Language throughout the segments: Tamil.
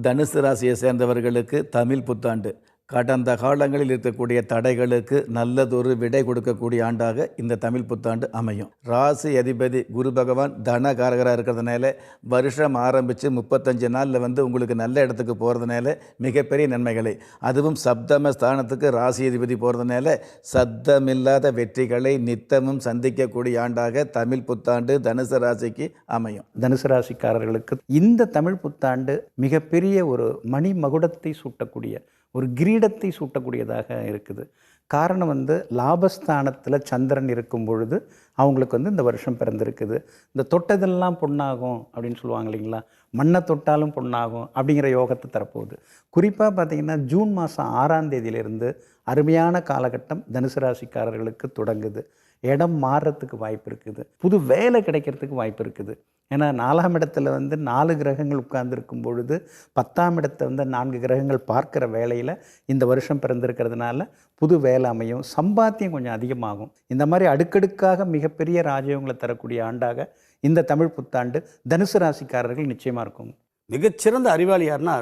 தனுசு ராசியை சேர்ந்தவர்களுக்கு தமிழ் புத்தாண்டு கடந்த காலங்களில் இருக்கக்கூடிய தடைகளுக்கு நல்லதொரு விடை கொடுக்கக்கூடிய ஆண்டாக இந்த தமிழ் புத்தாண்டு அமையும். ராசி அதிபதி குரு பகவான் தனகாரகராக இருக்கிறதுனால வருஷம் ஆரம்பித்து 35 நாளில் உங்களுக்கு நல்ல இடத்துக்கு போகிறதுனால மிகப்பெரிய நன்மைகளை, அதுவும் சப்தம ஸ்தானத்துக்கு ராசி அதிபதி போகிறதுனால சத்தமில்லாத வெற்றிகளை நித்தமும் சந்திக்கக்கூடிய ஆண்டாக தமிழ் புத்தாண்டு தனுசு ராசிக்கு அமையும். தனுசு ராசிக்காரர்களுக்கு இந்த தமிழ் புத்தாண்டு மிகப்பெரிய ஒரு மணி மகுடத்தை சூட்டக்கூடிய ஒரு கிரீடத்தை சூட்டக்கூடியதாக இருக்குது. காரணம் லாபஸ்தானத்தில் சந்திரன் இருக்கும் பொழுது அவங்களுக்கு இந்த வருஷம் பிறந்திருக்குது. இந்த தொட்டதெல்லாம் பொண்ணாகும் அப்படின்னு சொல்லுவாங்க இல்லைங்களா, மண்ணை தொட்டாலும் பொண்ணாகும் அப்படிங்கிற யோகத்தை தரப்போகுது. குறிப்பாக பார்த்திங்கன்னா ஜூன் மாதம் 6ஆம் தேதியிலிருந்து அருமையான காலகட்டம் தனுசு ராசிக்காரர்களுக்கு தொடங்குது. இடம் மாறுறதுக்கு வாய்ப்பு இருக்குது, புது வேலை கிடைக்கிறதுக்கு வாய்ப்பு இருக்குது. ஏன்னா 4ஆம் இடத்துல 4 கிரகங்கள் உட்கார்ந்துருக்கும் பொழுது 10ஆம் இடத்தை 4 கிரகங்கள் பார்க்குற வேலையில் இந்த வருஷம் பிறந்திருக்கிறதுனால புது வேலை அமையும், சம்பாத்தியம் கொஞ்சம் அதிகமாகும். இந்த மாதிரி அடுக்கடுக்காக மிகப்பெரிய ராஜயோகங்களை தரக்கூடிய ஆண்டாக இந்த தமிழ் புத்தாண்டு தனுசு ராசிக்காரர்கள் நிச்சயமாக இருக்கும். மிகச்சிறந்த அறிவாளி யாருன்னா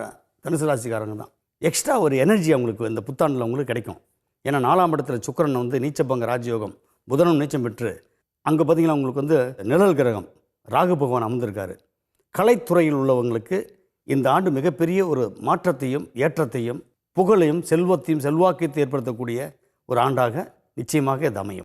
தனுசு ராசிக்காரங்க தான். எக்ஸ்ட்ரா ஒரு எனர்ஜி அவங்களுக்கு இந்த புத்தாண்டில் உங்களுக்கு கிடைக்கும். ஏன்னா 4ஆம் இடத்துல சுக்கிரன் நீச்சபங்க ராஜயோகம், புதனும் நீச்சம் பெற்று அங்கே பார்த்திங்கன்னா உங்களுக்கு நிழல் கிரகம் ராகு பகவான் அமர்ந்திருக்காரு. கலைத்துறையில் உள்ளவங்களுக்கு இந்த ஆண்டு மிகப்பெரிய ஒரு மாற்றத்தையும் ஏற்றத்தையும் புகழையும் செல்வத்தையும் செல்வாக்கையும் ஏற்படுத்தக்கூடிய ஒரு ஆண்டாக நிச்சயமாக இது அமையும்.